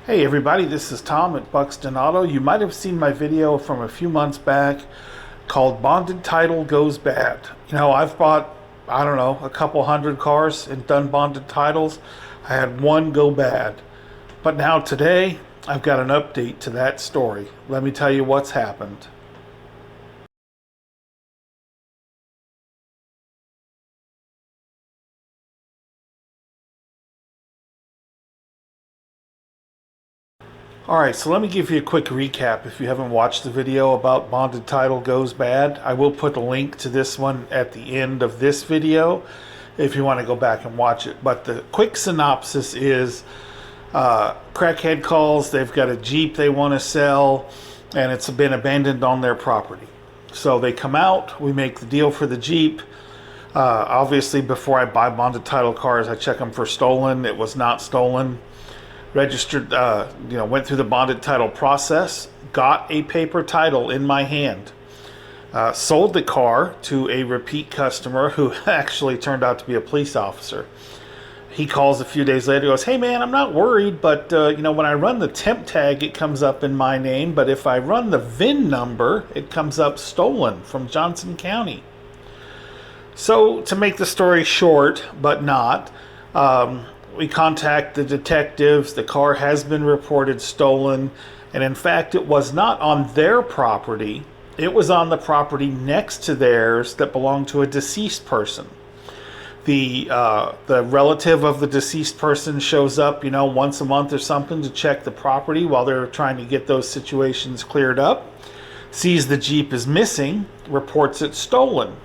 Hey everybody, this is Tom at Buxton Auto. You might have seen my video from a few months back called Bonded Title Goes Bad. You know, I've bought, I don't know, a couple hundred cars and done bonded titles. I had one go bad. But now today, I've got an update to that story. Let me tell you what's happened. Alright, so let me give you a quick recap if you haven't watched the video about Bonded Title Goes Bad. I will put a link to this one at the end of this video if you want to go back and watch it. But the quick synopsis is crackhead calls, they've got a Jeep they want to sell, and it's been abandoned on their property. So they come out, we make the deal for the Jeep. Obviously, before I buy bonded title cars, I check them for stolen. It was not stolen. Registered, went through the bonded title process, got a paper title in my hand, sold the car to a repeat customer who actually turned out to be a police officer. He calls a few days later, goes, "Hey man, I'm not worried, but when I run the temp tag, it comes up in my name, but if I run the VIN number, it comes up stolen from Johnson County." So to make the story short, but not, we contact the detectives. The car has been reported stolen, and in fact it was not on their property. It was on the property next to theirs that belonged to a deceased person. The relative of the deceased person shows up once a month or something to check the property while they're trying to get those situations cleared up, sees the Jeep is missing, reports it stolen.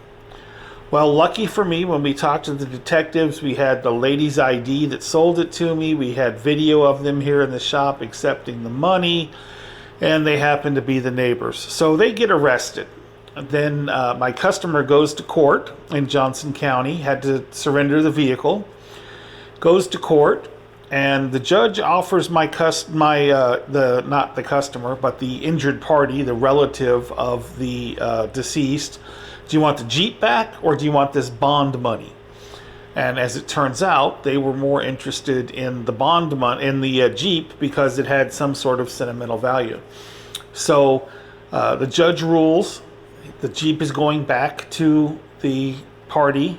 Well, lucky for me, when we talked to the detectives, we had the lady's ID that sold it to me. We had video of them here in the shop accepting the money, and they happen to be the neighbors. So they get arrested. Then my customer goes to court in Johnson County, had to surrender the vehicle, goes to court, and the judge offers not the customer, but the injured party, the relative of the deceased, do you want the Jeep back or do you want this bond money? And as it turns out, they were more interested in the bond money, in the Jeep, because it had some sort of sentimental value. So the judge rules the Jeep is going back to the party.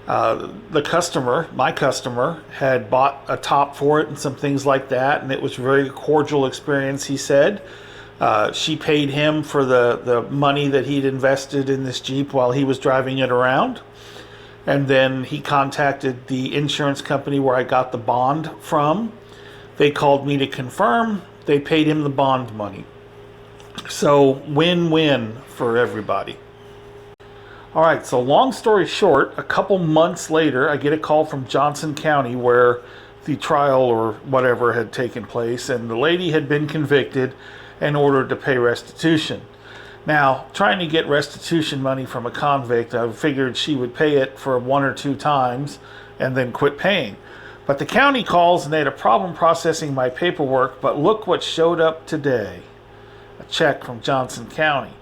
The customer, my customer, had bought a top for it and some things like that, and it was a very cordial experience, he said. She paid him for the money that he'd invested in this Jeep while he was driving it around. And then he contacted the insurance company where I got the bond from. They called me to confirm. They paid him the bond money. So win-win for everybody. All right, so long story short, a couple months later, I get a call from Johnson County where the trial or whatever had taken place, and the lady had been convicted and ordered to pay restitution. Now, trying to get restitution money from a convict, I figured she would pay it for 1 or 2 times and then quit paying. But the county calls and they had a problem processing my paperwork, but look what showed up today. A check from Johnson County.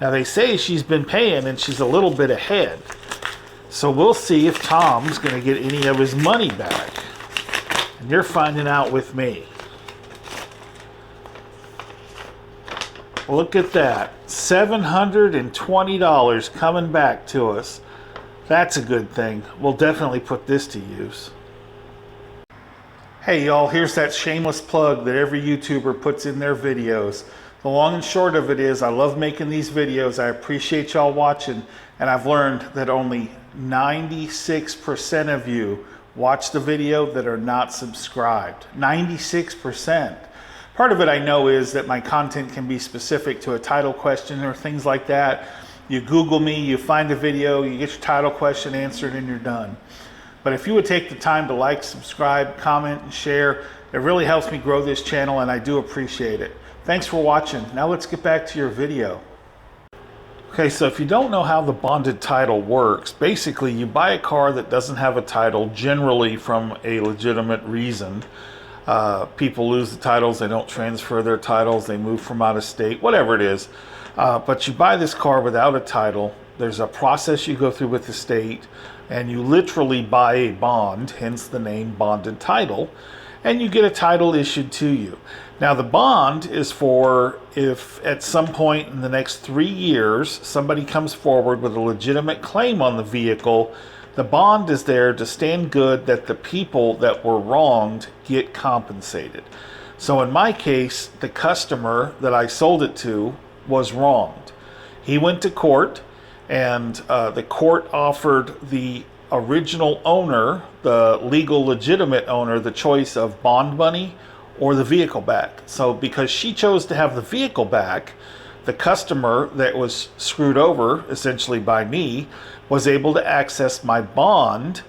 Now they say she's been paying and she's a little bit ahead. So we'll see if Tom's going to get any of his money back. And you're finding out with me. Look at that. $720 coming back to us. That's a good thing. We'll definitely put this to use. Hey y'all, here's that shameless plug that every YouTuber puts in their videos. The long and short of it is, I love making these videos. I appreciate y'all watching, and I've learned that only 96% of you watch the video that are not subscribed. 96%. Part of it I know is that my content can be specific to a title question or things like that. You Google me, you find a video, you get your title question answered, and you're done. But if you would take the time to like, subscribe, comment, and share, it really helps me grow this channel, and I do appreciate it. Thanks for watching. Now let's get back to your video. Okay, so if you don't know how the bonded title works, basically you buy a car that doesn't have a title, generally from a legitimate reason. People lose the titles, they don't transfer their titles, they move from out of state, whatever it is. But you buy this car without a title. There's a process you go through with the state, and you literally buy a bond, hence the name bonded title. and you get a title issued to you. Now the bond is for if at some point in the next 3 years somebody comes forward with a legitimate claim on the vehicle, the bond is there to stand good that the people that were wronged get compensated. So in my case, the customer that I sold it to was wronged. He went to court, and the court offered the original owner, the legal legitimate owner, the choice of bond money or the vehicle back. So because she chose to have the vehicle back, the customer that was screwed over essentially by me was able to access my bond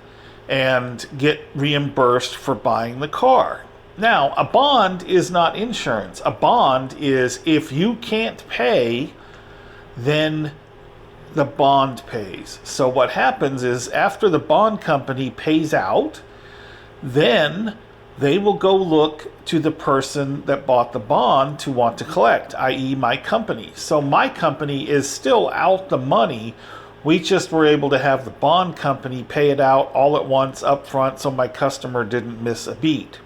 and get reimbursed for buying the car. Now, a bond is not insurance. A bond is if you can't pay, then the bond pays. So what happens is after the bond company pays out, then they will go look to the person that bought the bond to want to collect, i.e. my company. So my company is still out the money. We just were able to have the bond company pay it out all at once up front so my customer didn't miss a beat.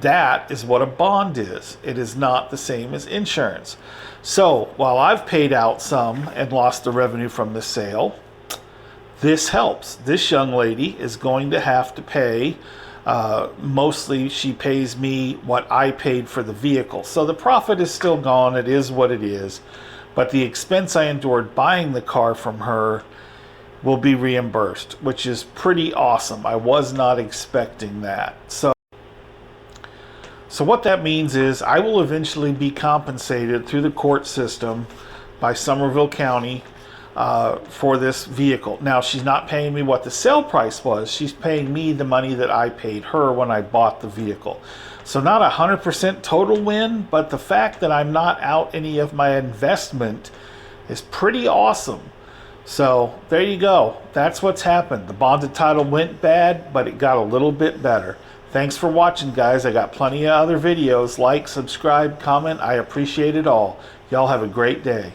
That is what a bond is. It is not the same as insurance. So while I've paid out some and lost the revenue from the sale, this helps. This young lady is going to have to pay, mostly she pays me what I paid for the vehicle. So the profit is still gone. It is what it is. But the expense I endured buying the car from her will be reimbursed, which is pretty awesome. I was not expecting that. So what that means is I will eventually be compensated through the court system by Somerville County for this vehicle. Now, she's not paying me what the sale price was. She's paying me the money that I paid her when I bought the vehicle. So not 100% total win, but the fact that I'm not out any of my investment is pretty awesome. So there you go. That's what's happened. The bonded title went bad, but it got a little bit better. Thanks for watching, guys. I got plenty of other videos. Like, subscribe, comment. I appreciate it all. Y'all have a great day.